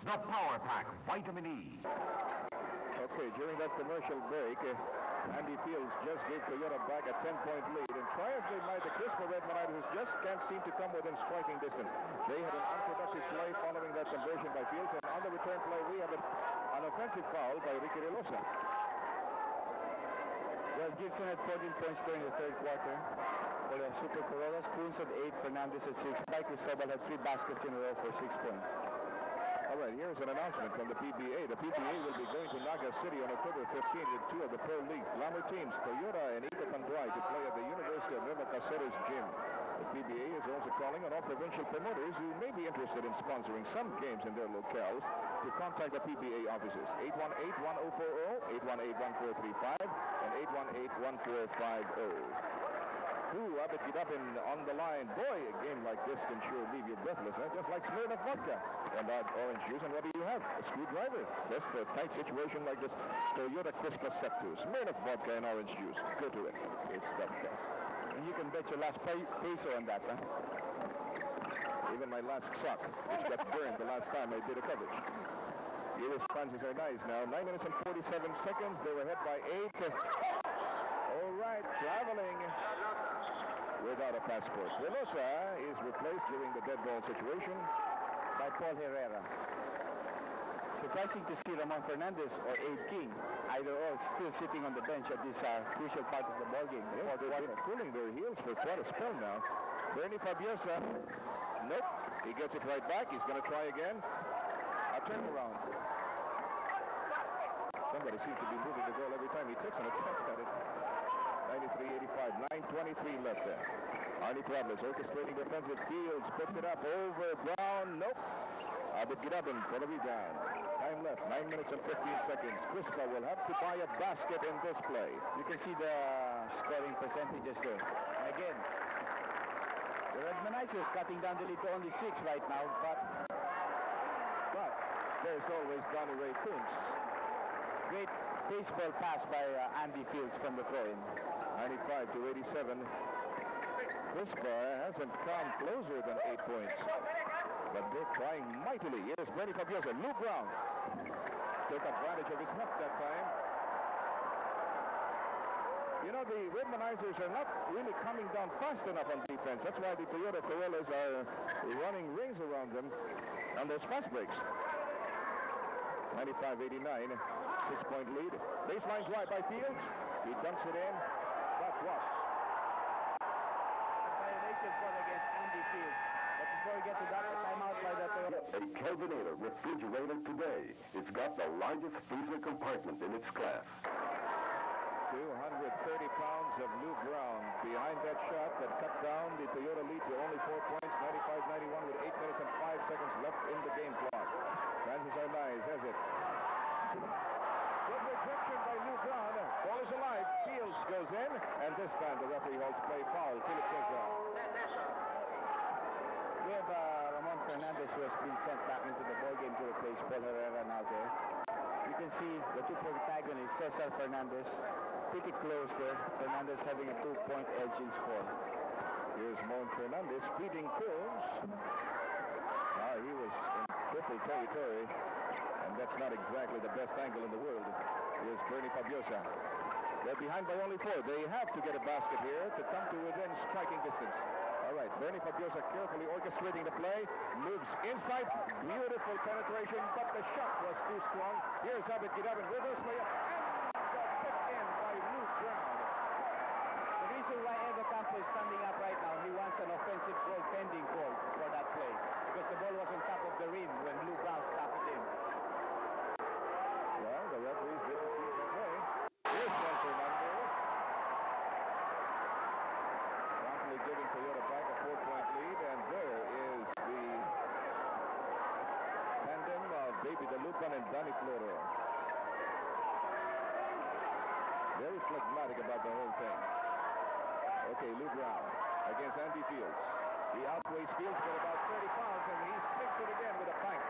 the Power Pack Vitamin E. Okay, during that commercial break, Andy Fields just gave Toyota back a 10-point lead. And try as they might, the Crispo Red Manators just can't seem to come within striking distance. They had an unproductive play following that conversion by Fields. And on the return play, we have an offensive foul by Ricky Relosa. Well, Gibson had 14 points during the third quarter. For the Super Corollas, Cruz had 8, Fernandez had 6. Mike Cristobal had 3 baskets in a row for 6 points. All right, here's an announcement from the PBA. The PBA will be going to Naga City on October 15th with 2 of the Pro League glamour teams, Toyota and Ika Panduay, to play at the University of Nueva Cáceres gym. The PBA is also calling on all provincial promoters who may be interested in sponsoring some games in their locales to contact the PBA offices, 818-1040, 818-1435, and 818-1450. Ooh, Abed Gidapin on the line. Boy, a game like this can sure leave you breathless, huh? Just like Smirnoff vodka. And orange juice, and what do you have? A screwdriver. Just a tight situation like this Toyota Crispa Septus. Smirnoff vodka and orange juice. Go to it. It's the best. And you can bet your last peso on that, huh? Even my last sock, which got burned the last time I did a coverage. Your responses are nice now. 9 minutes and 47 seconds. They were ahead by 8. All right, traveling without a passport. Velosa is replaced during the dead ball situation by Paul Herrera. Surprising to see Ramon Fernandez or Abe King, either or, still sitting on the bench at this crucial part of the ballgame. Yes, they've been cooling their heels for quite a spell now. Bernie Fabiosa, nope, he gets it right back. He's going to try again. A turnaround. Somebody seems to be moving the goal every time he takes an attempt at it. 93-85, 9:23 left there. Arnie Travelers orchestrating defensive. Fields puts it up over Brown. Nope. Abed Gidapin for the rebound. Time left, 9 minutes and 15 seconds. Crispa will have to buy a basket in this play. You can see the scoring percentages there. And again, the Red Manizers cutting down the lead to only 6 right now, but there's always Donnie Ray Coombs. Great baseball pass by Andy Fields from the throw-in. 95-87. Crispa hasn't come closer than 8 points. But they're trying mightily. Here's Bernie Fabiosa. Luke Brown took advantage of his heft that time. You know, the Red Manizers are not really coming down fast enough on defense. That's why the Toyota Corollas are running rings around them on those fast breaks. 95-89. 6-point lead. Baseline drive by Fields. He dunks it in. That's what? Violation call against Andy Fields. But before we get to that, a timeout by the Toyota. A Kelvinator refrigerator today. It's got the largest freezer compartment in its class. 230 pounds of Lou Brown behind that shot that cut down the Toyota lead to only 4 points, 95-91 with 8 minutes and 5 seconds left in the game clock. Francis Arnaiz has it. Good rejection by Lou Brown. Ball is alive. Fields goes in, and this time the referee holds play foul. Philip Cesar. We have Ramon Fernandez who has been sent back into the ballgame to replace Paul Herrera now there. You can see the two protagonists, Cesar Fernandez, pretty close there. Fernandez having a 2-point edge in score. Here's Mon Fernandez beating Coombs. Now he was in triple territory, and that's not exactly the best angle in the world. Here's Bernie Fabiosa. They're behind by only 4. They have to get a basket here to come to within striking distance. All right, Bernie Fabiosa carefully orchestrating the play. Moves inside. Beautiful penetration, but the shot was too strong. Here's Abed Gidapin. Reverse layup. And picked in by Luke Brown. The reason why Edo Campo is standing up right now, he wants an offensive goaltending call for that play. Because the ball was on top of the rim when Luke Brown stopped it in. Well, the referees didn't see it that way. Here's Juan Fernandez. Promptly giving Toyota back a 4-point lead, and there is the tandem of Baby DeLucan and Danny Floro. Very phlegmatic about the whole thing. Okay, Lou Brown against Andy Fields. He outweighs Fields by about 30 pounds, and he sinks it again with a plank.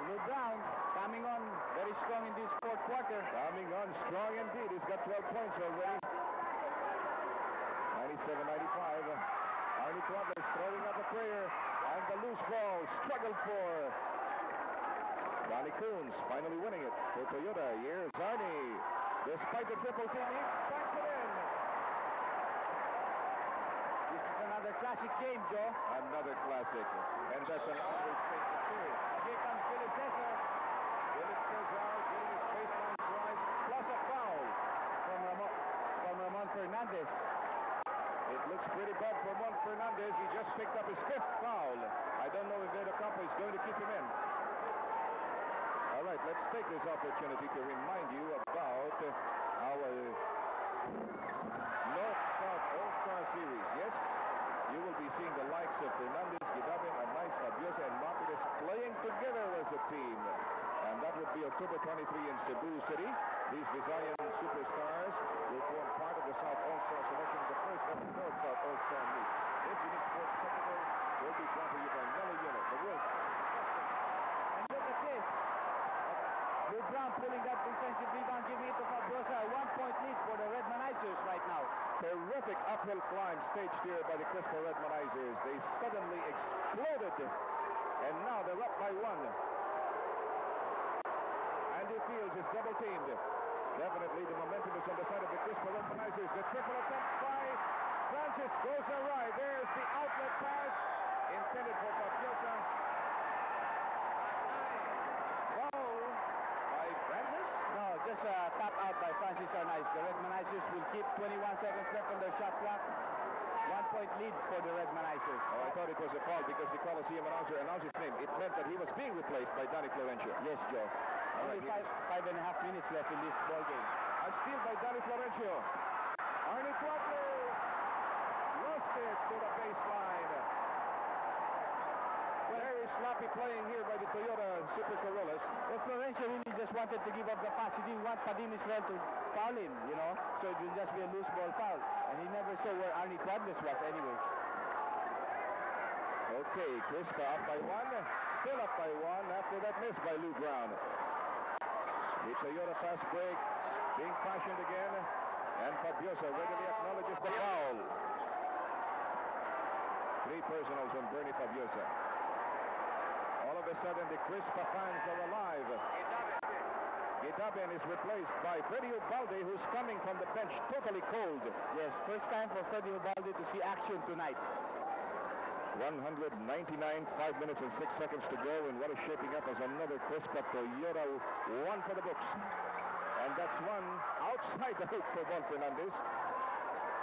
Lou Brown coming on very strong in this fourth quarter. Coming on strong indeed. He's got 12 points already. 97-95. Arnie Travelers throwing up a prayer. And the loose ball struggled for Donnie Coons finally winning it for Toyota. Here's Arnie. Despite the triple team, he banks it in. This is another classic game, Joe. Another classic. And that's an understatement too. Here comes Philip Cesar. Philip Cesar getting his baseline drive plus a foul From Ramon Fernandez. It looks pretty bad for Ramon Fernandez. He just picked up his 5th foul. I don't know if Edo Campo is going to keep him in. All right, let's take this opportunity to remind you about our North-South All-Star Series. Yes, you will be seeing the likes of Fernandez, Guidabin, Arnaiz, Fabiosa, and Martinez playing together as a team. And that would be October 23 in Cebu City. These Visayan superstars will form part of the South All-Star selection of the first ever North-South All-Star Meet. This unique sports spectacle will be brought to you by Nelly Unit, the world. And look at this. Lou Brown pulling that defensive rebound, giving it to Fabiosa. A 1-point lead for the Redmanizers right now. Terrific uphill climb staged here by the Crispa Redmanizers. They suddenly exploded. And now they're up by 1. Andy Fields is double teamed. Definitely the momentum is on the side of the Crispa Redmanizers. The triple attempt by Francis goes awry. There's the outlet pass intended for Fabiosa. Foul by Francis? No, just a tap out by Francis Arnaiz. The Redmanizers will keep 21 seconds left on their shot clock. 1-point lead for the Redmanizers. Oh, I thought it was a foul because the Coliseum announcer announced his name. It meant that he was being replaced by Danny Florencio. Yes, Joe. Only right, 5.5 minutes left in this ball game. A steal by Danny Florencio. Arnie Cuatro lost it to the baseline. Very sloppy playing here by the Toyota Super Corollas. Well, Florencio really just wanted to give up the pass. He didn't want Fadim Israel to foul him, you know. So it will just be a loose ball foul. And he never saw where Arnie Cuadras was anyway. Okay, Crispa up by 1. Still up by 1 after that miss by Lou Brown. The Toyota fast break being fashioned again. And Fabiosa readily acknowledges the foul. 3 personals on Bernie Fabiosa. All of a sudden, the Crispa fans are alive. Guidabin is replaced by Freddy Ubalde, who's coming from the bench totally cold. Yes, first time for Freddy Ubalde to see action tonight. 199, 5 minutes and 6 seconds to go, and what is shaping up as another Crispa Toyota 1 for the books. And that's 1 outside the hoop for Juan Fernandez.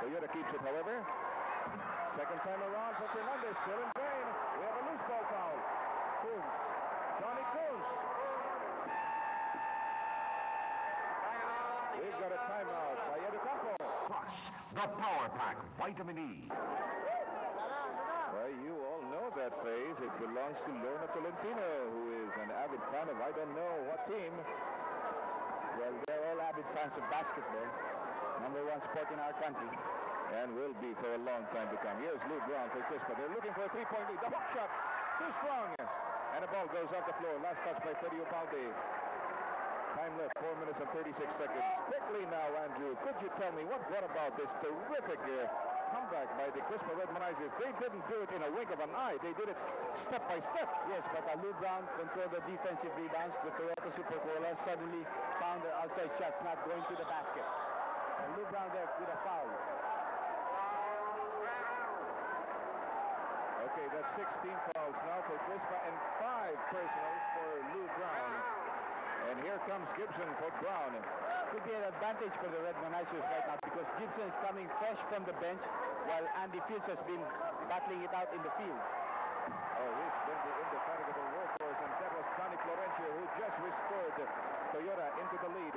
Toyota keeps it, however. Second time around for Fernandez, still in vain. We have a loose ball foul. Coons. Johnny Coons. We've got a timeout by Edo Campo. Plus, the Power Pack Vitamin E. Well, you all know that phrase. It belongs to Lorna Tolentino, who is an avid fan of I don't know what team. Well, they're all avid fans of basketball. #1 sport in our country. And will be for a long time to come. Here's Lou Brown for Crispa. They're looking for a 3-point lead. The hook shot, too strong. And the ball goes off the floor. Last touch by Freddy Ubalde. Time left, 4 minutes and 36 seconds. Quickly now, Andrew, could you tell me what about this terrific comeback by the Crispa Redmanizers? They didn't do it in a wink of an eye. They did it step by step. Yes, but Lou Brown controlled the defensive rebounds. The Toyota Super Corollas suddenly found their outside shots not going to the basket. And Lou Brown there with a foul. Okay, that's 16 fouls now for Crispa and 5 personals for Lou Brown. And here comes Gibson for Brown. Could be an advantage for the Redmanizers right now because Gibson is coming fresh from the bench while Andy Fields has been battling it out in the field. Oh, he's been the indefatigable workhorse, and that was Danny Florencio who just restored Toyota into the lead.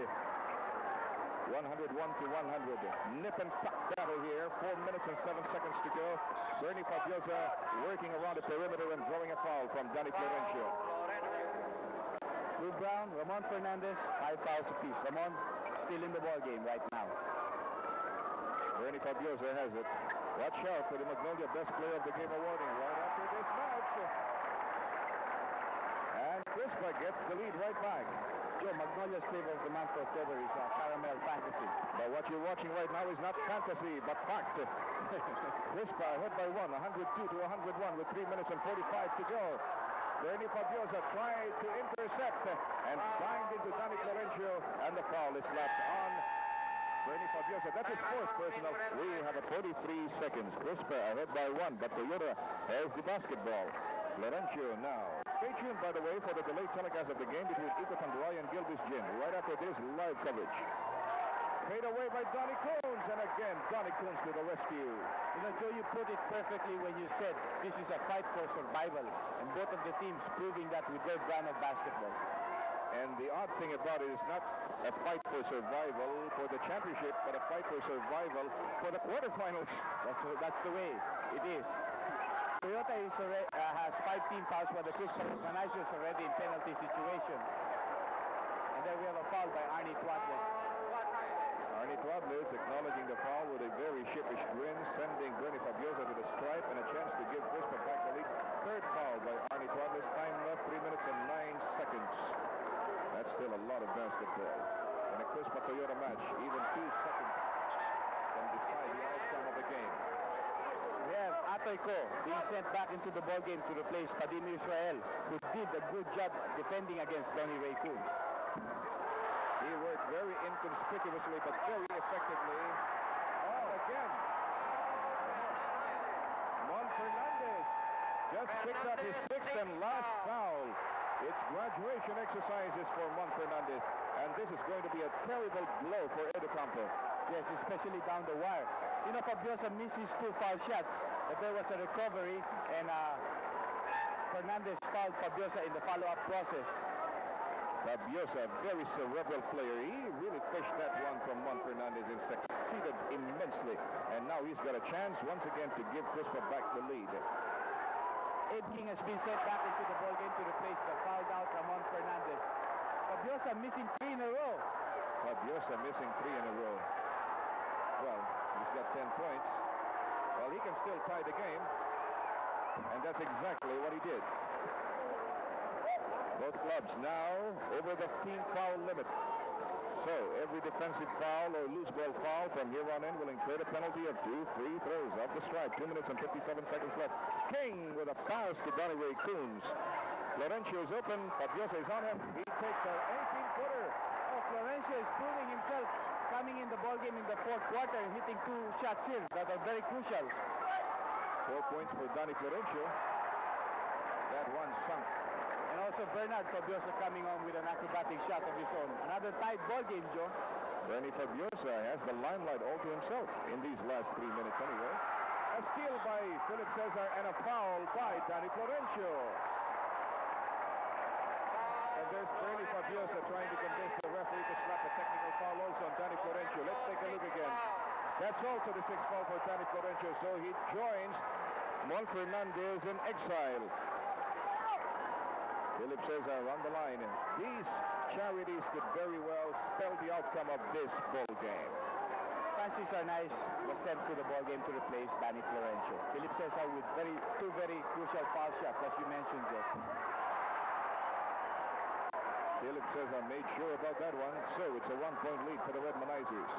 101 to 100. Nip and tuck battle here. 4 minutes and 7 seconds to go. Bernie Fabiosa working around the perimeter and drawing a foul from Danny Florencio. Lou Brown, Ramon Fernandez, 5 fouls apiece. Ramon still in the ball game right now. Bernie Fabiosa has it. Watch out for the Magnolia Best Player of the Game awarding right after this match. And Crispa gets the lead right back. Joe, Magnolia's flavor of the month for October is Caramel Fantasy. But what you're watching right now is not fantasy, but fact. Crispa ahead by 1, 102 to 101 with 3 minutes and 45 to go. Bernie Fabiosa tried to intercept and banged into Danny Florencio, and the foul is slapped on Bernie Fabiosa. That's his fourth personal. We have a 43 seconds. Crispa ahead by one, but Toyota has the basketball. Florencio now. Stay tuned, by the way, for the delayed telecast of the game between Ito Tanduay and Gilbis Gym. Right after this live coverage. Fade away by Donnie Coons, and again, Donnie Coons to the rescue. You know, Joe, you put it perfectly when you said this is a fight for survival, and both of the teams proving that with their brand of basketball. And the odd thing about it is not a fight for survival for the championship, but a fight for survival for the quarterfinals. That's the way it is. Toyota is has 5 team fouls, while the Crispa Managers already in penalty situation. And there we have a foul by Arnie Tuadles. Arnie Tuadles acknowledging the foul with a very sheepish grin, sending Bernie Fabiosa to the stripe and a chance to give Crispa back the lead. Third foul by Arnie Tuadles. Time left 3 minutes and 9 seconds. That's still a lot of basketball. In a Crispa Toyota match, even 2 seconds can decide the outcome of the game. We have Atoy Ko being sent back into the ballgame to replace Padim Israel, who did a good job defending against Donnie Ray Coons. He worked very inconspicuously, but very effectively. Oh, again. Mon Fernandez just picked up his 6th and last foul. It's graduation exercises for Mon Fernandez, and this is going to be a terrible blow for Edo Campo. Yes, especially down the wire. You know, Fabiosa missed his 2 foul shots, but there was a recovery, and Fernandez fouled Fabiosa in the follow-up process. Fabiosa, very cerebral player. He really fished that one from Mon Fernandez and succeeded immensely. And now he's got a chance once again to give Crispa back the lead. Abe King has been sent back into the ballgame to replace the fouled out Ramon Fernandez. Fabiosa missing 3 in a row. Fabiosa missing 3 in a row. Well, he's got 10 points. Well, he can still tie the game. And that's exactly what he did. Both clubs now over the team foul limit. So every defensive foul or loose ball foul from here on in will incur a penalty of 2 free throws off the stripe. 2 minutes and 57 seconds left. King with a pass to Donnie Ray Coons. Florencio is open. Fabiosa is on him. He takes an 18-footer. Oh, Florencio is proving himself coming in the ballgame in the 4th quarter, hitting 2 shots here that are very crucial. 4 points for Donnie Florencio. That one sunk. And also Bernard Fabiosa coming on with an acrobatic shot of his own. Another tight ball game, Joe. Bernie Fabiosa has the limelight all to himself in these last 3 minutes anyway. A steal by Philip Cesar and a foul by Donnie Florencio. And there's Bernie Fabiosa trying to convince the referee to slap a technical foul also on Donnie Florencio. Let's take a look again. That's also the 6th foul for Donnie Florencio, so he joins Mon Fernandez in exile. Philip Cesar on the line. These charities did very well spell the outcome of this ball game. Francis Arnaiz was sent to the ball game to replace Danny Florencio. Philip Cesar with 2 very crucial foul shots, as you mentioned, Jeff. Philip Cesar made sure about that one, so it's a 1-point lead for the Redmanizers.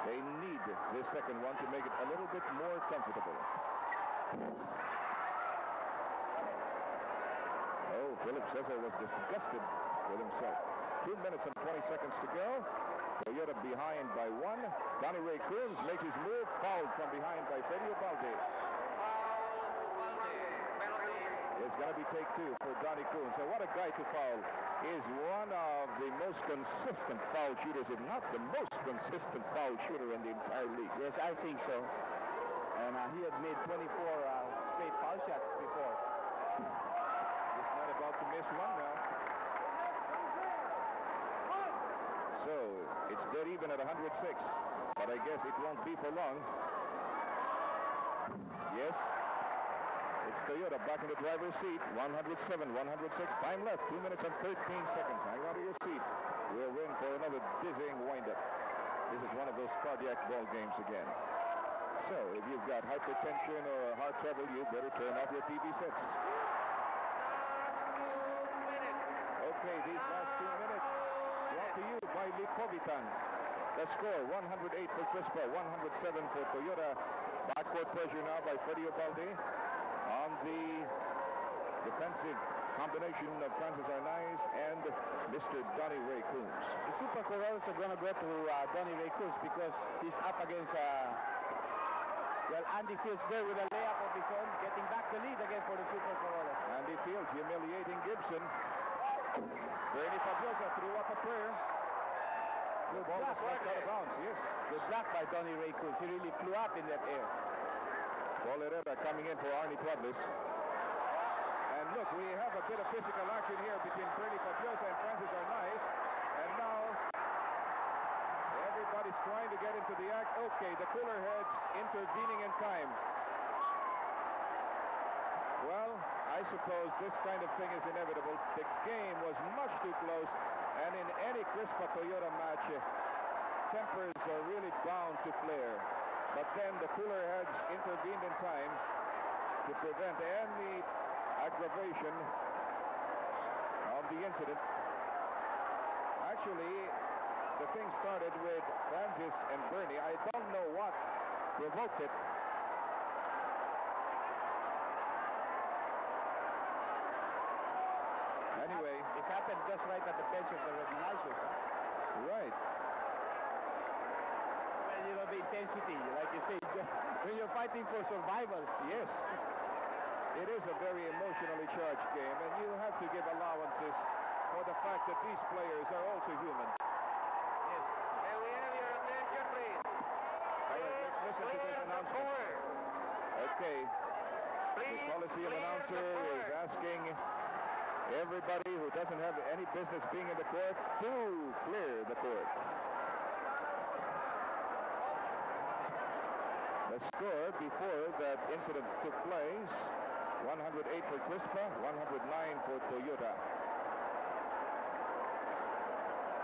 They need this second one to make it a little bit more comfortable. Oh, Philip Cesar was disgusted with himself. 2 minutes and 20 seconds to go. Toyota behind by 1. Donnie Ray Coons makes his move, fouled from behind by Fedio Balde. It's going to be take 2 for Donnie Coons. So what a guy to foul. Is one of the most consistent foul shooters, if not the most consistent foul shooter in the entire league. Yes, I think so. And he had made 24 straight foul shots before. He's not about to miss one now. So it's dead even at 106, but I guess it won't be for long. Yes. It's Toyota back in the driver's seat. 107, 106. Time left. 2 minutes and 13 seconds. Hang on to your seat. We'll win for another dizzying windup. This is one of those cardiac ball games again. So if you've got hypertension or heart trouble, you better turn off your TV sets. Okay, these last 2 minutes brought to you by Lipovitan. The score, 108 for Crispa, 107 for Toyota. Backcourt pressure now by Fedio Balde. On the defensive combination of Francis Arnaiz and Mr. Donnie Ray Coombs. The Super Corollas are going to go to Donnie Ray Coombs because he's up against, well, Andy Fields there with a layup of his own, getting back the lead again for the Super Corollas. Andy Fields humiliating Gibson. Bernie Fabiosa threw up a prayer. The ball was knocked out of bounds, yes. Good block by Donnie Ray Coombs. He really flew up in that air. Paul Herrera coming in for Arnie Tuadlis. And look, we have a bit of physical action here between Bernie Fabiosa and Francis Arnaiz. And now, everybody's trying to get into the act. Okay, the cooler heads intervening in time. Well, I suppose this kind of thing is inevitable. The game was much too close. And in any Crispa Toyota match, tempers are really bound to flare. But then the cooler heads intervened in time to prevent any aggravation of the incident. Actually, the thing started with Francis and Bernie. I don't know what provoked it. Anyway, it happened just right at the bench of the recognizers. Right. Well, you know, the intensity, like you say, when you're fighting for survival. Yes. It is a very emotionally charged game, and you have to give allowances for the fact that these players are also human. Yes. May we have your attention, please? All right, let's listen to this announcement. Okay. The Coliseum announcer is asking everybody who doesn't have any business being in the court to clear the court. The score before that incident took place, 108 for Crispa, 109 for Toyota.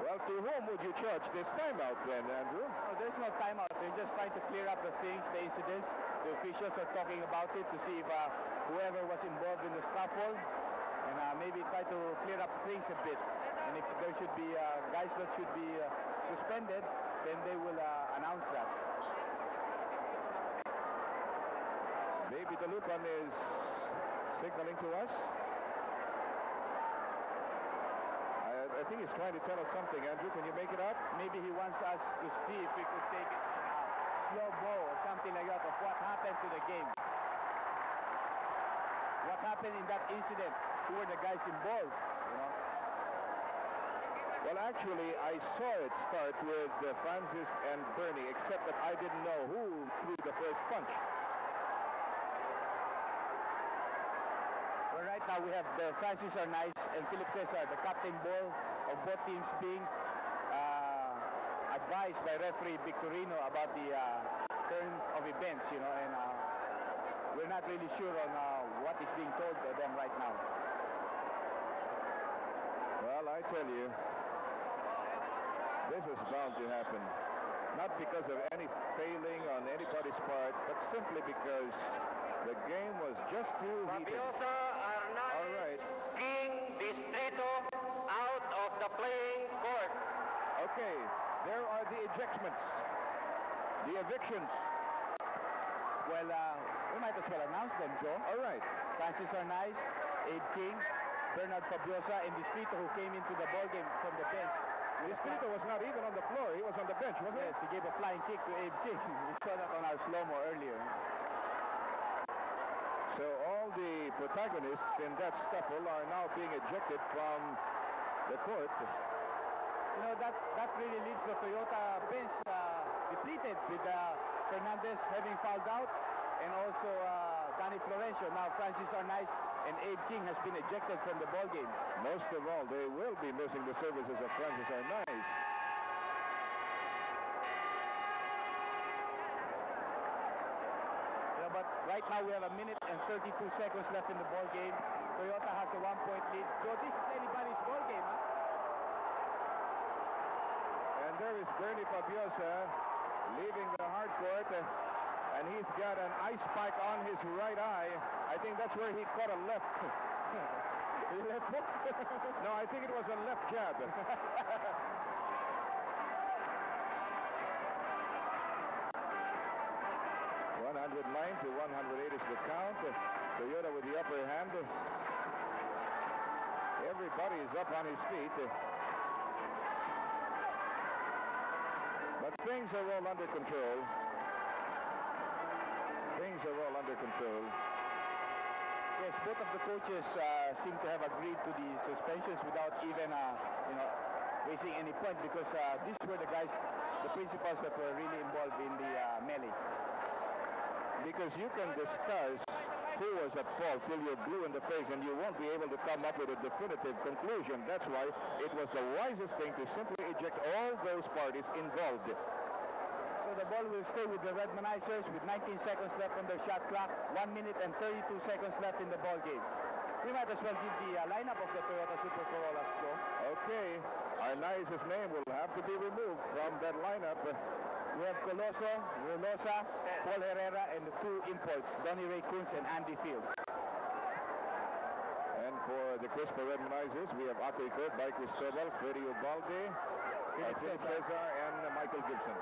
Well, to whom would you charge this timeout then, Andrew? Oh, there's no timeout. They're just trying to clear up the things, the incidents. The officials are talking about it to see if whoever was involved in the scuffle and maybe try to clear up things a bit. And if there should be guys that should be suspended, then they will announce that. Maybe the Lupan is signaling to us. I think he's trying to tell us something. Andrew, can you make it out? Maybe he wants us to see if we could take it slow-mo or something like that of what happened to the game. What happened in that incident? Who were the guys involved? You know? Well, actually, I saw it start with Francis and Bernie, except that I didn't know who threw the first punch. Well, right now we have the Francis Arnaiz and Philip Cesar, the captain ball of both teams being advised by referee Victorino about the turn of events, you know, and we're not really sure on what is being told to them right now. Well, I tell you, this is bound to happen. Not because of any failing on anybody's part, but simply because the game was just too heated. Fabiosa Arnaiz, All right. King Distrito out of the playing court. Okay, there are the ejectments, the evictions. Well, we might as well announce them, Joe. All right. Francis Arnaiz, Abe King, Bernard Fabiosa, and Distrito, who came into the ballgame from the bench. Distrito was not even on the floor. He was on the bench, wasn't he? Yes, he gave a flying kick to Abe King. We saw that on our slow-mo earlier. So all the protagonists in that scuffle are now being ejected from the court. You know, that really leaves the Toyota bench depleted with Fernandez having fouled out and also Danny Florencio. Now Francis Arnaiz and Abe King has been ejected from the ballgame. Most of all, they will be missing the services of Francis Arnaiz. But right now we have a minute and 32 seconds left in the ball game. Toyota has a 1-point lead. So this is anybody's ball game, huh? And there is Bernie Fabiosa leaving the hard court, and he's got an ice pack on his right eye. I think that's where he caught a left. Left hook? No, I think it was a left jab. 109 to 108 is the count. Toyota with the upper hand. Everybody is up on his feet. But things are all under control. Things are all under control. Yes, both of the coaches seem to have agreed to the suspensions without even, wasting any point, because these were the guys, the principals that were really involved in the melee. Because you can discuss who was at fault till you're blue in the face, and you won't be able to come up with a definitive conclusion. That's why it was the wisest thing to simply eject all those parties involved. So the ball will stay with the Redmanizers with 19 seconds left on their shot clock, 1 minute and 32 seconds left in the ball game. We might as well give the lineup of the Toyota Super Corollas go. Okay, Arnaiz's name will have to be removed from that lineup. We have Coloso, Rolosa, Paul Herrera, and the two imports, Donnie Ray Kunz and Andy Fields. And for the Crispa Redmanizers, we have Atoico, By Cristobal, Freddy Ubalde, Philip Cesar, and Michael Gibson.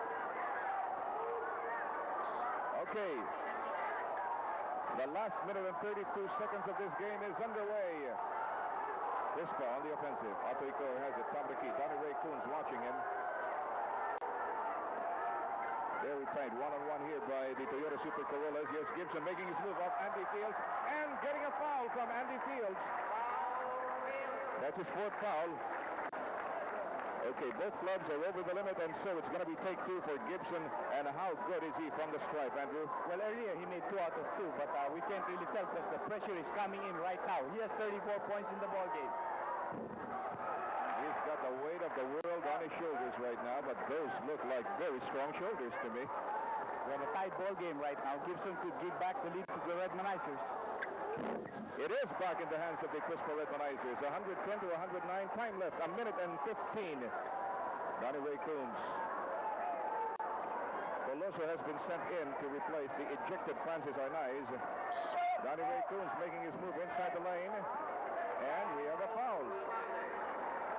Okay. The last minute and 32 seconds of this game is underway. Crispa on the offensive. Atoico has it. Top of the key. Donnie Ray Kunz watching him. Very tight, one-on-one here by the Toyota Super Corollas. Here's Gibson making his move off Andy Fields and getting a foul from Andy Fields. That's his fourth foul. Okay, both clubs are over the limit, and so it's going to be take two for Gibson. And how good is he from the stripe, Andrew? Well, earlier he made 2 out of 2, but we can't really tell because the pressure is coming in right now. He has 34 points in the ball game. He's got the weight of the world on his shoulders right now, but those look like very strong shoulders to me. We have a tight ball game right now. Gibson could give back the lead to the Redmanizers. It is back in the hands of the Crispa Redmanizers. 110 to 109. Time left, 1 minute and 15. Donnie Ray Kunz. Coloso has been sent in to replace the ejected Francis Arnaiz. Donnie Ray Kunz making his move inside the lane. And we have a foul.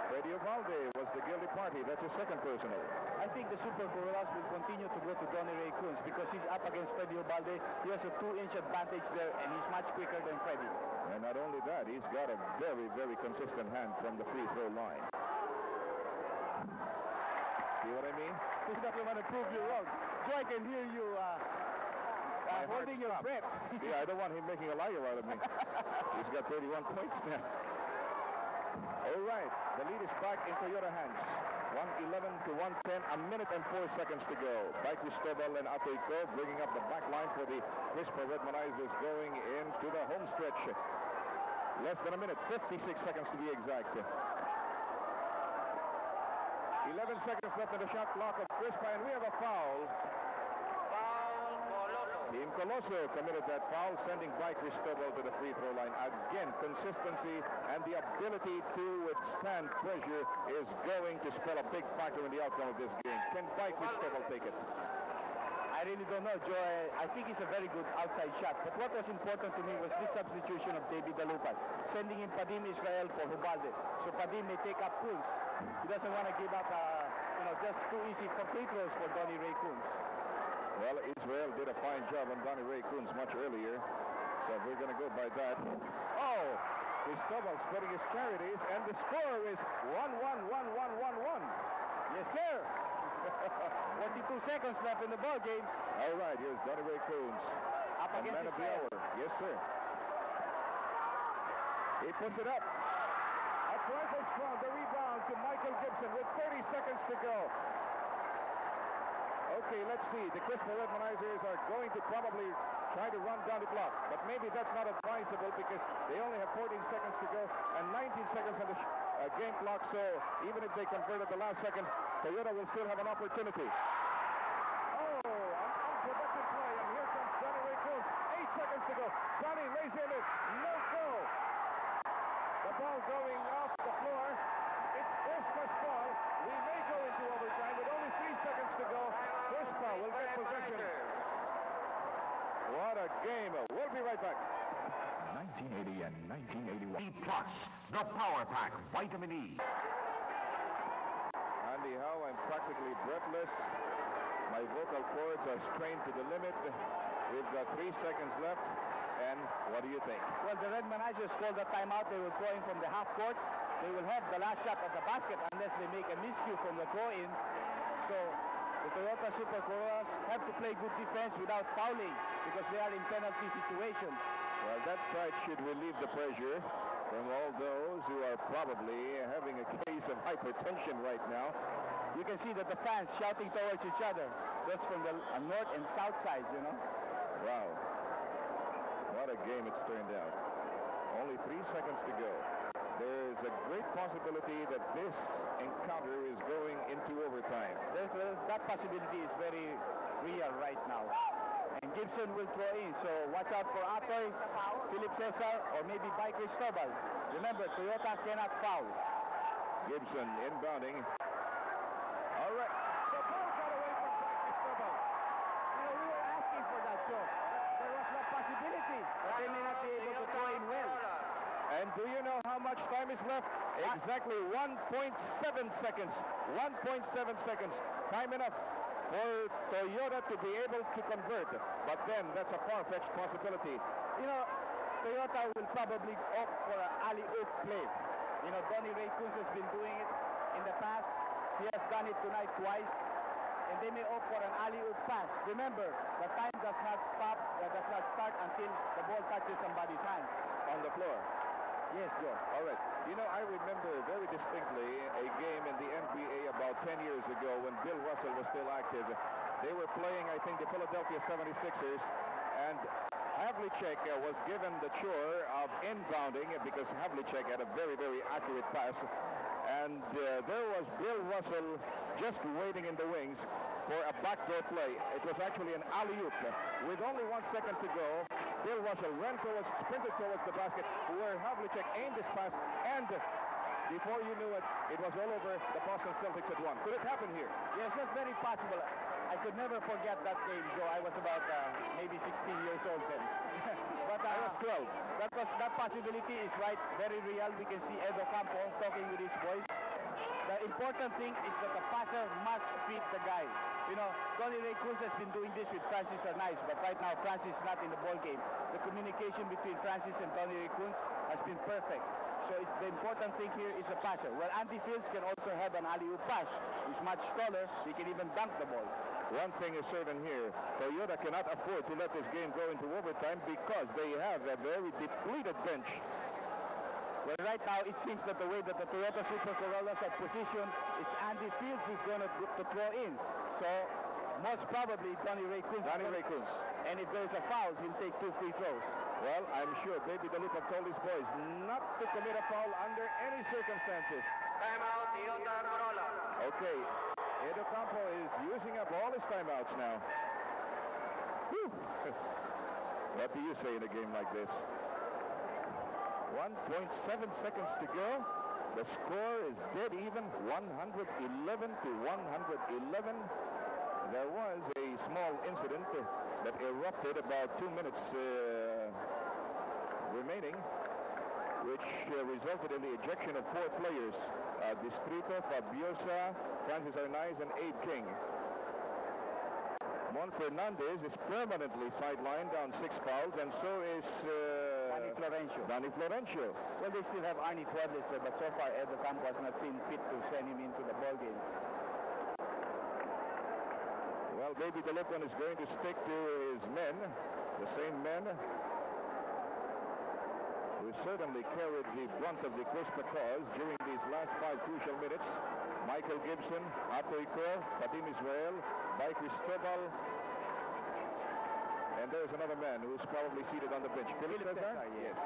Freddy Ubalde was the guilty party. That's his second personal. I think the Super Corollas will continue to go to Donnie Ray Kunz because he's up against Freddy Ubalde. He has a 2-inch advantage there, and he's much quicker than Freddy. And not only that, he's got a very, very consistent hand from the free throw line. See what I mean? He's not going to prove you wrong. Joe, I can hear you holding your breath. Yeah, I don't want him making a liar out of me. He's got 31 points now. All right, the lead is back in Toyota hands. 111 to 110, 1 minute and 4 seconds to go. By Cristobal and Atoico bringing up the back line for the Crispa Redmanizers going into the home stretch. Less than a minute, 56 seconds to be exact. 11 seconds left in the shot clock of Crispa, and we have a foul. Team Coloso committed that foul, sending By Cristobal to the free throw line. Again, consistency and the ability to withstand pressure is going to spell a big factor in the outcome of this game. Can By Cristobal take it? I really don't know, Joe. I think it's a very good outside shot. But what was important to me was this substitution of David Dalupas, sending in Padim Israel for Ubalde. So Padim may take up Kunz. He doesn't want to give up, just too easy for free throws for Donnie Ray Kunz. Well, Israel did a fine job on Donnie Ray Kunz much earlier, so we're going to go by that. Oh, Cristobal spreading his charities, and the score is 1-1-1-1-1-1. Yes, sir. 42 seconds left in the ball game. All right, here's Donnie Ray Kunz. Up against man of the hour. Yes, sir. He puts it up. A trifle strong. The rebound to Michael Gibson with 30 seconds to go. Okay, let's see. The Crispa Redmanizers are going to probably try to run down the clock, but maybe that's not advisable because they only have 14 seconds to go and 19 seconds on the game clock, so even if they convert at the last second, Toyota will still have an opportunity. Oh, an unproductive play, and here comes Donnie Ray Kunz. 8 seconds to go. Donnie lays in it. No go. The ball going off the floor. It's Crispa's ball. We may go into overtime with only 3 seconds to go. Crispa will get possession. What a game. We'll be right back. 1980 and 1981. E Plus, the Power Pack, Vitamin E. Andy Howe, I'm practically breathless. My vocal cords are strained to the limit. We've got 3 seconds left, and What do you think? Well, the Red Managers called the timeout. They will throw in from the half court. They will have the last shot at the basket unless they make a miscue from the throw-in. So the Toyota Super Corollas have to play good defense without fouling because they are in penalty situations. Well, that side should relieve the pressure from all those who are probably having a case of hypertension right now. You can see that the fans shouting towards each other. That's from the north and south sides, you know. Wow. What a game it's turned out. Only 3 seconds to go. There's a great possibility that this encounter is going into overtime. That possibility is very real right now. And Gibson will throw in, so watch out for Atoy, Philip Cesar, or maybe by Cristobal. Remember, Toyota cannot foul. Gibson inbounding. All right. The ball got away from By Cristobal. You know, we were asking for that, Joe. There was no possibility that they may not be able to throw in well. And do you know how much time is left? Exactly 1.7 seconds. 1.7 seconds. Time enough for Toyota to be able to convert. But then that's a far-fetched possibility. You know, Toyota will probably opt for an alley-oop play. You know, Donnie Ray Kunz has been doing it in the past. He has done it tonight twice. And they may opt for an alley-oop pass. Remember, the time does not stop, does not start until the ball touches somebody's hands. On the floor. Yes, Joe. All right. You know, I remember very distinctly a game in the NBA about 10 years ago when Bill Russell was still active. They were playing, I think, the Philadelphia 76ers, and Havlicek was given the chore of inbounding because Havlicek had a very, very accurate pass. And there was Bill Russell just waiting in the wings for a backdoor play. It was actually an alley-oop. With only 1 second to go, Bill Russell sprinted towards the basket where Havlicek aimed his pass, and before you knew it, it was all over. The Boston Celtics had won. Could it happen here? Yes, that's very possible. I could never forget that game, Joe. I was about maybe 16 years old then. But I was 12. That possibility is right, very real. We can see Edo Campo talking with his boys. The important thing is that the passer must feed the guy. You know, Donnie Ray Kunz has been doing this with Francis Arnaiz, but right now Francis is not in the ball game. The communication between Francis and Donnie Ray Kunz has been perfect. So the important thing here is a passer. Well, Andy Fields can also have an alley-oop pass. He's much taller. He can even dunk the ball. One thing is certain here. Toyota cannot afford to let this game go into overtime because they have a very depleted bench. Well, right now it seems that the way that the Toyota Super Corollas are positioned, it's Andy Fields who's going to throw in. So most probably Donnie Ray Kunz. And if there's a foul, he'll take 2 free throws. Well, I'm sure Baby DeLuca told his boys not to commit a foul under any circumstances. Timeout, Toyota Corolla. Okay, Edo Campo is using up all his timeouts now. Whew. What do you say in a game like this? 1.7 seconds to go. The score is dead even, 111 to 111. There was a small incident that erupted about 2 minutes remaining, which resulted in the ejection of 4 players. Distrito, Fabiosa, Francis Arnaiz, and Abe King. Mon Fernandez is permanently sidelined down 6 fouls, and so is Danny Florencio. Well, they still have Arnie Fuertes there, but so far Edo Campo has not seen fit to send him into the ball game. Well, Baby DeLuca is going to stick to his men, the same men who certainly carried the brunt of the Crispa cause during these last 5 crucial minutes. Michael Gibson, Atoy Cor, Fatim Israel, By Cristobal, and there's another man who's probably seated on the bench. Philip Cesar? Yes.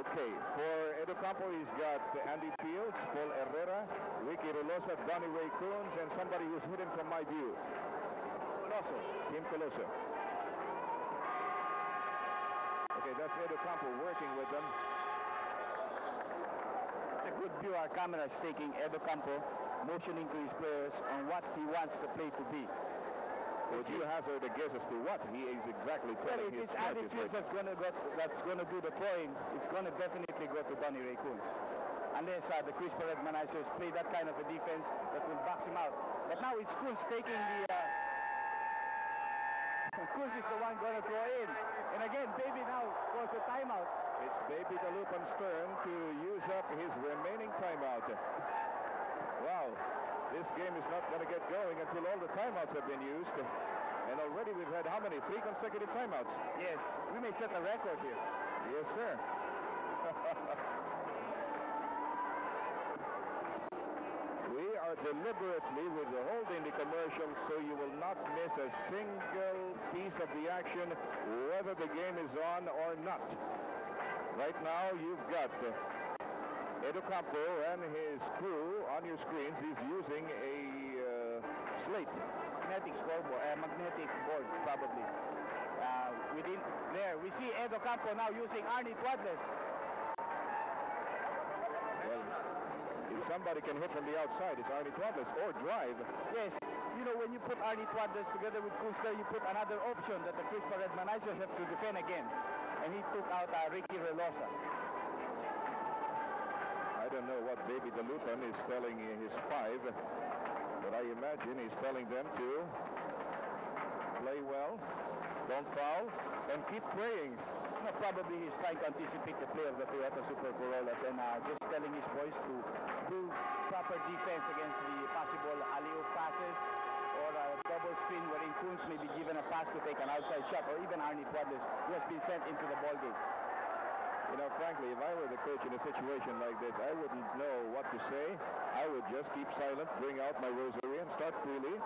Okay, for Edo Campo, he's got Andy Fields, Paul Herrera, Ricky Rolosa, Donnie Ray Kunz, and somebody who's hidden from my view. Tim Coloso. Okay, that's Edo Campo working with them. It's a good view our camera is taking Edo Campo motioning to his players on what he wants the play to be. Would you hazard a guess as to what he is exactly telling his Well, if it's Andy Fields that's going to do the throwing, it's going to definitely go to Donnie Ray Kunz. Unless the Crispa Red Managers play that kind of a defense that will box him out. But now it's Kunz taking the Kunz is the one going to throw in. And again, Baby now calls a timeout. It's Baby Dalupan's turn to use up his remaining timeout. Wow, this game is not going to get going until all the timeouts have been used. And already we've had how many? 3 consecutive timeouts. Yes, we may set a record here. Yes, sir. We are deliberately withholding the commercials so you will not miss a single piece of the action, whether the game is on or not. Right now, you've got Edo Campo and his crew on your screens. He's using a slate. Magnetic scoreboard, magnetic board, probably. Within there, we see Edo Campo now using Arnie Tuadles. Well, if somebody can hit from the outside, it's Arnie Tuadles or drive. Yes, you know, when you put Arnie Tuadles together with Kunzler, you put another option that the Crispa Redmanizers have to defend against. And he took out Ricky Relosa. I don't know what Baby Dalupan is telling his 5, but I imagine he's telling them to play well, don't foul, and keep praying. No, probably he's trying to anticipate the play of the Toyota Super Corollas and just telling his boys to do proper defense against the possible alley-oop passes or a double spin wherein Kunz may be given a pass to take an outside shot, or even Arnie Tuadles, who has been sent into the ballgame. You know, frankly, if I were the coach in a situation like this, I wouldn't know what to say. I would just keep silent, bring out my rosary, and start freely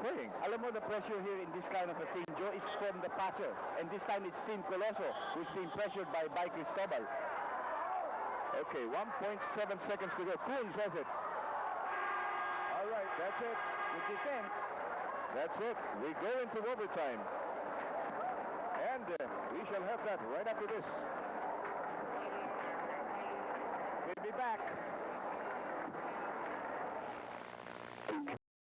praying. Alam mo, the pressure here in this kind of a thing, Joe, is from the passer. And this time it's Team Coloso, who's being pressured by Cristobal. Okay, 1.7 seconds to go. Kunz has it. All right, that's it. Good defense. That's it. We go into overtime. And we shall have that right after this. We'll be back.